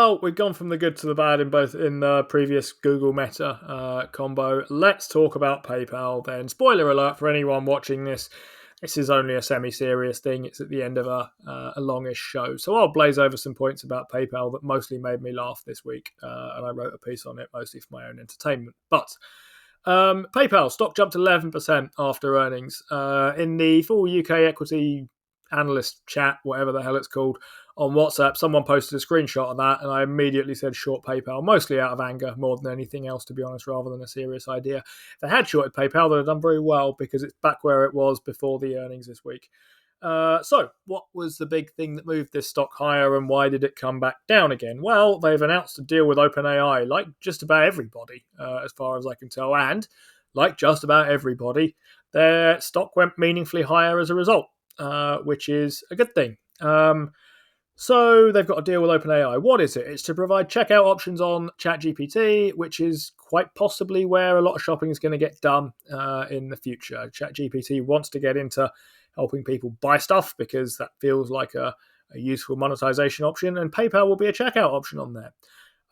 Well, we've gone from the good to the bad in the previous Google Meta combo. Let's talk about PayPal then. Spoiler alert for anyone watching this. This is only a semi-serious thing. It's at the end of a longish show. So I'll blaze over some points about PayPal that mostly made me laugh this week. And I wrote a piece on it mostly for my own entertainment. But PayPal stock jumped 11% after earnings. In the full UK equity analyst chat, whatever the hell it's called, on WhatsApp, someone posted a screenshot of that, and I immediately said short PayPal, mostly out of anger more than anything else, to be honest, rather than a serious idea. If they had shorted PayPal, they'd have done very well because it's back where it was before the earnings this week. So what was the big thing that moved this stock higher, and why did it come back down again? Well, they've announced a deal with OpenAI, like just about everybody, as far as I can tell, and like just about everybody, their stock went meaningfully higher as a result, which is a good thing. So they've got a deal with OpenAI. What is it? It's to provide checkout options on ChatGPT, which is quite possibly where a lot of shopping is going to get done in the future. ChatGPT wants to get into helping people buy stuff because that feels like a useful monetization option, and PayPal will be a checkout option on there.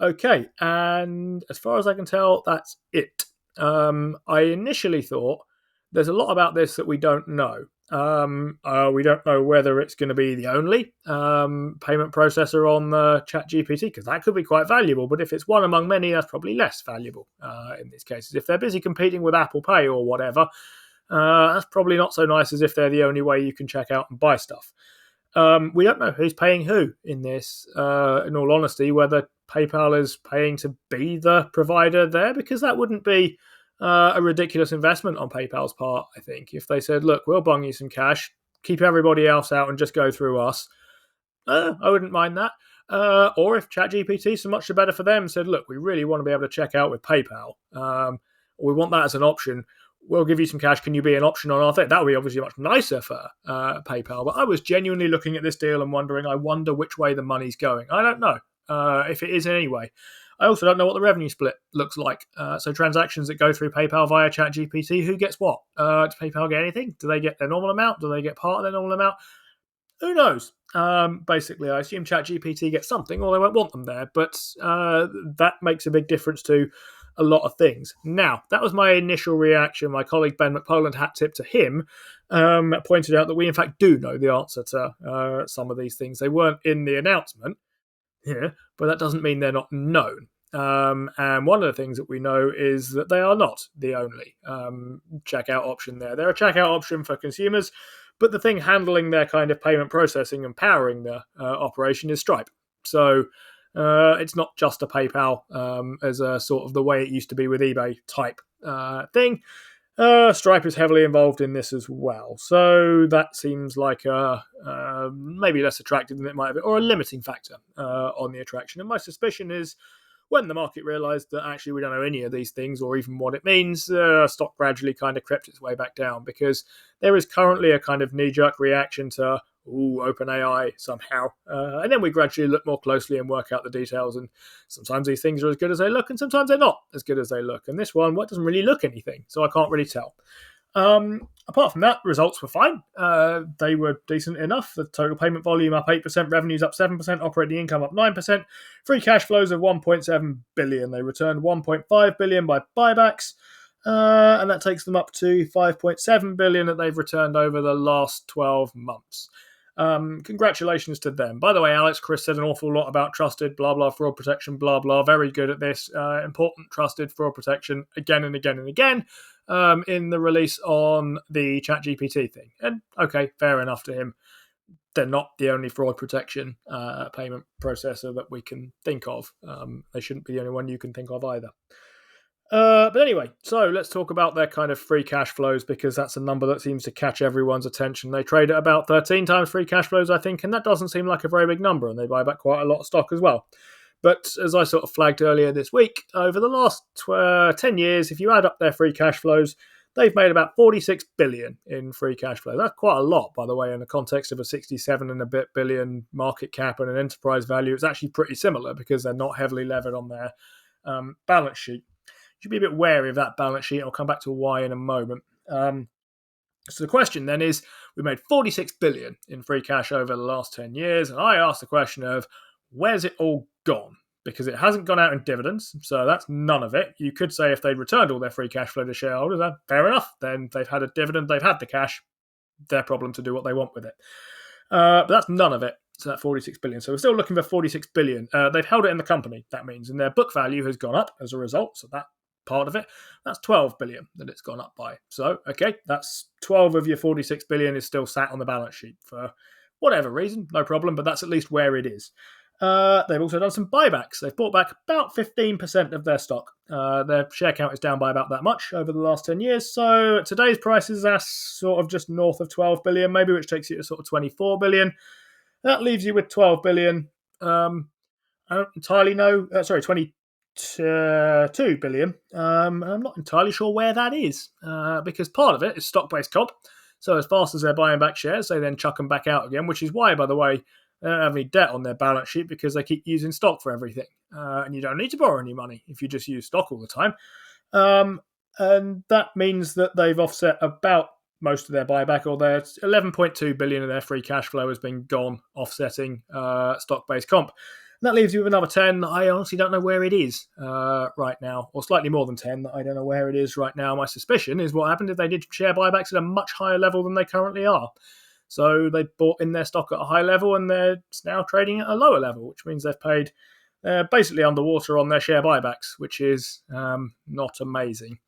Okay, and as far as I can tell, that's it. I initially thought there's a lot about this that we don't know. We don't know whether it's going to be the only payment processor on ChatGPT, because that could be quite valuable. But if it's one among many, that's probably less valuable in these cases. If they're busy competing with Apple Pay or whatever, that's probably not so nice as if they're the only way you can check out and buy stuff. We don't know who's paying who in this, in all honesty, whether PayPal is paying to be the provider there, because that wouldn't be a ridiculous investment on PayPal's part, I think. If they said, look, we'll bung you some cash, keep everybody else out and just go through us, I wouldn't mind that. Or if ChatGPT, so much the better for them, said, look, we really want to be able to check out with PayPal. We want that as an option. We'll give you some cash. Can you be an option on our thing? That would be obviously much nicer for PayPal. But I was genuinely looking at this deal and wondering, I wonder which way the money's going. I don't know if it is in any way. I also don't know what the revenue split looks like. So transactions that go through PayPal via ChatGPT, who gets what? Does PayPal get anything? Do they get their normal amount? Do they get part of their normal amount? Who knows? Basically, I assume ChatGPT gets something, or they won't want them there. But that makes a big difference to a lot of things. Now, that was my initial reaction. My colleague Ben McPoland, hat tip to him, pointed out that we in fact do know the answer to some of these things. They weren't in the announcement, but that doesn't mean they're not known. And one of the things that we know is that they are not the only checkout option there. They're a checkout option for consumers, but the thing handling their kind of payment processing and powering the operation is Stripe. So it's not just a PayPal as a sort of the way it used to be with eBay type thing. Stripe is heavily involved in this as well. So that seems like maybe less attractive than it might have been, or a limiting factor on the attraction. And my suspicion is when the market realised that actually we don't know any of these things or even what it means, stock gradually kind of crept its way back down, because there is currently a kind of knee-jerk reaction to OpenAI somehow. And then we gradually look more closely and work out the details. And sometimes these things are as good as they look, and sometimes they're not as good as they look. And this one, doesn't really look anything, so I can't really tell. Apart from that, results were fine. They were decent enough. The total payment volume up 8%, revenues up 7%, operating income up 9%, free cash flows of 1.7 billion. They returned 1.5 billion by buybacks. And that takes them up to 5.7 billion that they've returned over the last 12 months. Congratulations to them. By the way, Alex Chris said an awful lot about trusted, blah, blah, fraud protection, blah, blah. Very good at this. Important trusted fraud protection again and again and again in the release on the ChatGPT thing. And okay, fair enough to him. They're not the only fraud protection payment processor that we can think of. They shouldn't be the only one you can think of either. But anyway, so let's talk about their kind of free cash flows, because that's a number that seems to catch everyone's attention. They trade at about 13 times free cash flows, I think, and that doesn't seem like a very big number, and they buy back quite a lot of stock as well. But as I sort of flagged earlier this week, over the last 10 years, if you add up their free cash flows, they've made about 46 billion in free cash flow. That's quite a lot, by the way, in the context of a 67 and a bit billion market cap and an enterprise value. It's actually pretty similar because they're not heavily levered on their balance sheet. You should be a bit wary of that balance sheet. I'll come back to why in a moment. So the question then is, we made 46 billion in free cash over the last 10 years. And I asked the question of, where's it all gone? because it hasn't gone out in dividends. So that's none of it. You could say if they'd returned all their free cash flow to shareholders, then fair enough. Then they've had a dividend, they've had the cash, their problem to do what they want with it. But that's none of it. So that 46 billion. So we're still looking for 46 billion. They've held it in the company, that means, and their book value has gone up as a result. So that part of it, that's 12 billion that it's gone up by. So, okay, that's 12 of your 46 billion is still sat on the balance sheet for whatever reason, no problem, but that's at least where it is. They've also done some buybacks. They've bought back about 15% of their stock. Their share count is down by about that much over the last 10 years. So at today's prices, that's sort of just north of 12 billion, maybe, which takes you to sort of 24 billion. That leaves you with 12 billion. I don't entirely know. 22 billion. I'm not entirely sure where that is because part of it is stock-based comp. So as fast as they're buying back shares, they then chuck them back out again, which is why, by the way, they don't have any debt on their balance sheet because they keep using stock for everything. And you don't need to borrow any money if you just use stock all the time. And that means that they've offset about most of their buyback, or their 11.2 billion of their free cash flow has been gone offsetting stock-based comp. And that leaves you with another 10. I honestly don't know where it is right now, or slightly more than 10. I don't know where it is right now. My suspicion is what happened if they did share buybacks at a much higher level than they currently are. So they bought in their stock at a high level and they're now trading at a lower level, which means they've paid basically underwater on their share buybacks, which is not amazing.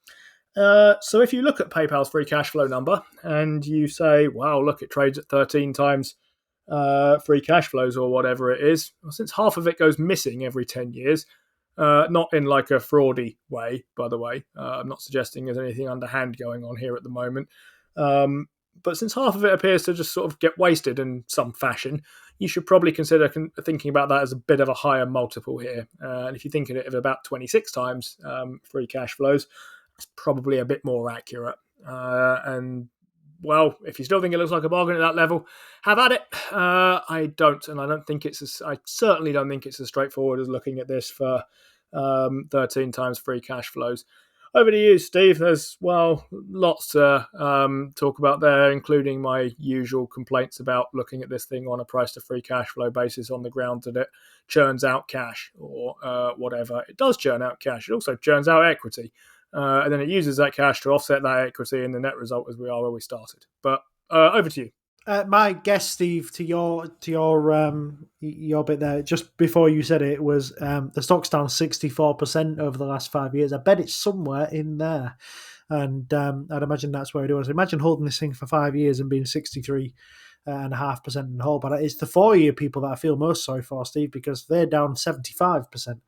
So if you look at PayPal's free cash flow number and you say, wow, look, it trades at 13 times free cash flows or whatever it is, well, since half of it goes missing every 10 years, not in like a fraudy way, by the way. I'm not suggesting there's anything underhand going on here at the moment. But since half of it appears to just sort of get wasted in some fashion, you should probably consider thinking about that as a bit of a higher multiple here. And if you think of it of about 26 times free cash flows, it's probably a bit more accurate. And well, if you still think it looks like a bargain at that level, have at it. I don't, and I certainly don't think it's as straightforward as looking at this for 13 times free cash flows. Over to you, Steve. There's, well, lots to talk about there, including my usual complaints about looking at this thing on a price to free cash flow basis on the ground that it churns out cash or whatever. It does churn out cash. It also churns out equity. And then it uses that cash to offset that equity, and the net result is we are where we started. But over to you. My guess, Steve, to your bit there, just before you said it, was the stock's down 64% over the last 5 years. I bet it's somewhere in there, and I'd imagine that's where it was. Imagine holding this thing for 5 years and being 63.5% in the hole. But it's the 4-year people that I feel most sorry for, Steve, because they're down 75%.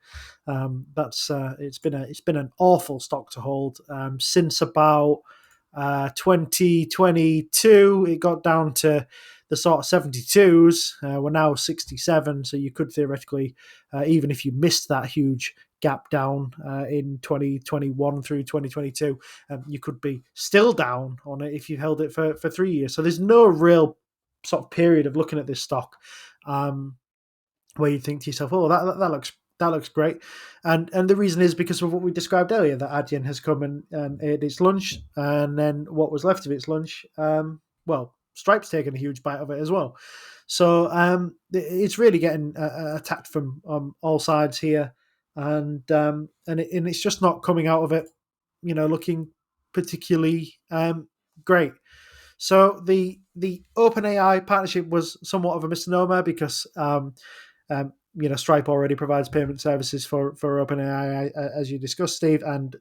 It's been an awful stock to hold since about 2022. It got down to the sort of 72s. We're now 67, so you could theoretically, even if you missed that huge gap down in 2021 through 2022, you could be still down on it if you held it for 3 years. So there's no real sort of period of looking at this stock where you think to yourself, oh, that looks great. And the reason is because of what we described earlier, that Adyen has come and ate its lunch, and then what was left of its lunch, Stripe's taken a huge bite of it as well. So it's really getting attacked from all sides here, and it's just not coming out of it, looking particularly great. So the OpenAI partnership was somewhat of a misnomer because Stripe already provides payment services for OpenAI, as you discussed, Steve, and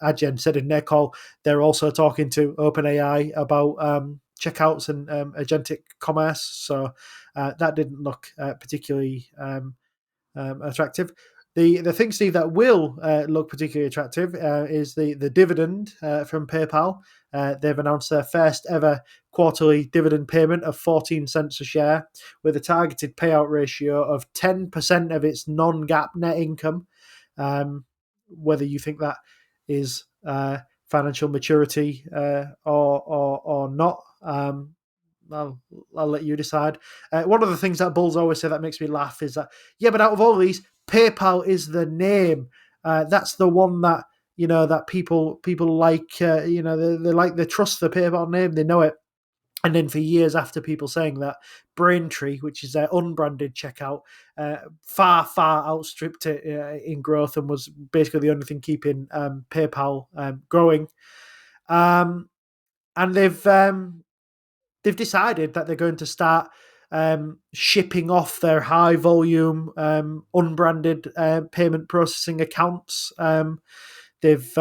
Adyen said in their call they're also talking to OpenAI about checkouts and agentic commerce. So that didn't look particularly attractive. The thing, Steve, that will look particularly attractive is the dividend from PayPal. They've announced their first ever quarterly dividend payment of 14 cents a share with a targeted payout ratio of 10% of its non-GAAP net income. Whether you think that is financial maturity or not, I'll let you decide. One of the things that bulls always say that makes me laugh is that, yeah, but out of all these, PayPal is the name. That's the one that that people like. They trust the PayPal name. They know it. And then for years after, people saying that Braintree, which is their unbranded checkout, far outstripped it in growth and was basically the only thing keeping PayPal growing. And they've decided that they're going to start shipping off their high volume unbranded payment processing accounts. They've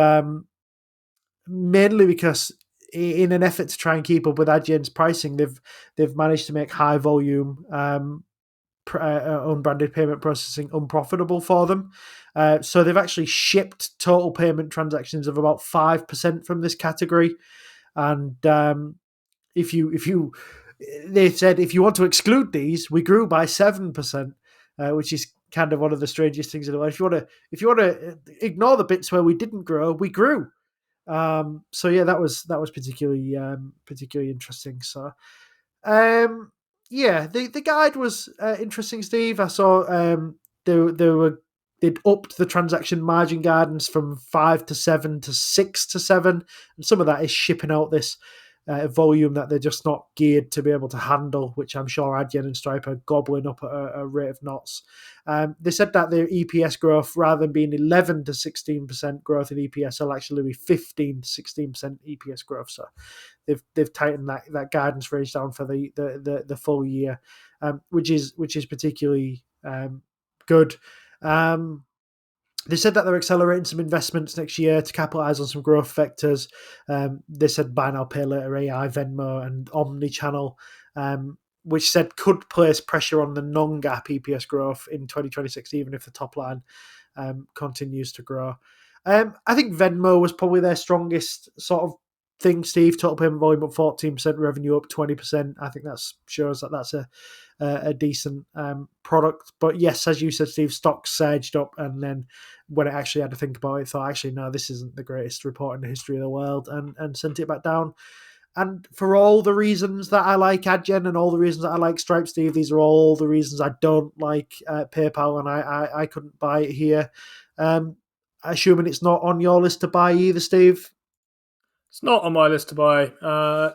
mainly because in an effort to try and keep up with Adyen's pricing, they've managed to make high volume unbranded payment processing unprofitable for them. So they've actually shipped total payment transactions of about 5% from this category. And if you they said if you want to exclude these, we grew by 7%, which is kind of one of the strangest things in the world. If you want to ignore the bits where we didn't grow, we grew. So yeah, that was particularly interesting. So yeah, the guide was interesting, Steve. I saw they'd upped the transaction margin guidance from 5 to 7 to 6 to 7, and some of that is shipping out this volume that they're just not geared to be able to handle, which I'm sure Adyen and Stripe are gobbling up at a rate of knots. They said that their EPS growth, rather than being 11 to 16% growth in EPS, will actually be 15 to 16% EPS growth. So they've tightened that guidance range down for the full year, which is particularly good. They said that they're accelerating some investments next year to capitalize on some growth vectors. They said buy now, pay later, AI, Venmo, and omni-channel, which said could place pressure on the non-GAAP EPS growth in 2026, even if the top line continues to grow. I think Venmo was probably their strongest sort of thing, Steve. Total payment volume up 14%, revenue up 20%. I think that shows that that's a decent product. But yes, as you said, Steve, stock surged up, and then when it actually had to think about it, thought, actually, no, this isn't the greatest report in the history of the world, and sent it back down. And for all the reasons that I like Adyen and all the reasons that I like Stripe, Steve, these are all the reasons I don't like PayPal, and I couldn't buy it here. Assuming it's not on your list to buy either, Steve. It's not on my list to buy.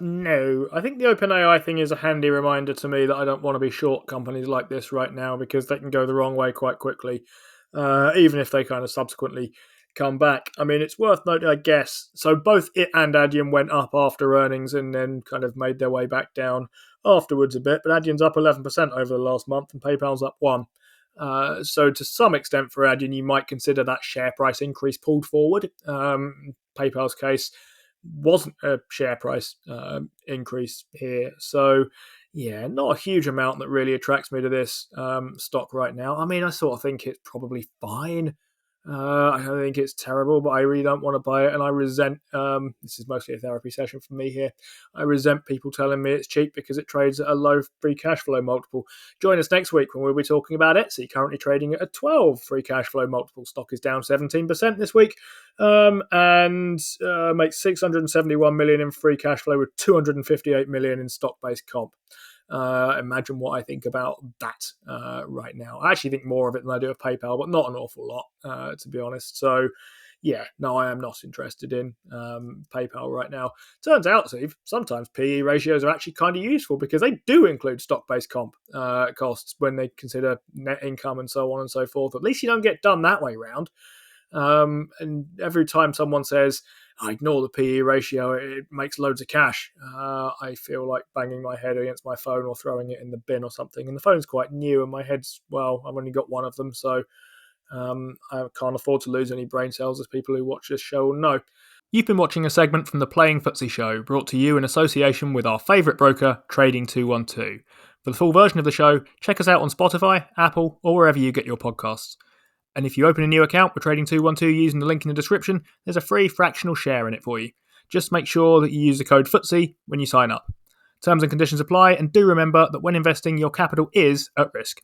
No. I think the OpenAI thing is a handy reminder to me that I don't want to be short companies like this right now, because they can go the wrong way quite quickly, even if they kind of subsequently come back. I mean, it's worth noting, I guess. So both it and Adyen went up after earnings and then kind of made their way back down afterwards a bit. But Adyen's up 11% over the last month and PayPal's up 1%. So to some extent for Adyen, you might consider that share price increase pulled forward. PayPal's case wasn't a share price increase here. So, yeah, not a huge amount that really attracts me to this stock right now. I mean, I sort of think it's probably fine. I don't think it's terrible, but I really don't want to buy it. And I resent, this is mostly a therapy session for me here, I resent people telling me it's cheap because it trades at a low free cash flow multiple. Join us next week when we'll be talking about Etsy, currently trading at a 12 free cash flow multiple. Stock is down 17% this week, and makes 671 million in free cash flow with 258 million in stock-based comp. Imagine what I think about that right now. I actually think more of it than I do of PayPal, but not an awful lot, to be honest. So, yeah, no, I am not interested in PayPal right now. Turns out, Steve, sometimes PE ratios are actually kind of useful because they do include stock-based comp costs when they consider net income and so on and so forth. At least you don't get done that way round. And every time someone says, I ignore the PE ratio, it makes loads of cash, I feel like banging my head against my phone or throwing it in the bin or something. And the phone's quite new and my head's, well, I've only got one of them, so I can't afford to lose any brain cells, as people who watch this show will know. You've been watching a segment from the Playing FTSE show, brought to you in association with our favourite broker, Trading 212. For the full version of the show, check us out on Spotify, Apple, or wherever you get your podcasts. And if you open a new account with Trading 212 using the link in the description, there's a free fractional share in it for you. Just make sure that you use the code FTSE when you sign up. Terms and conditions apply, and do remember that when investing, your capital is at risk.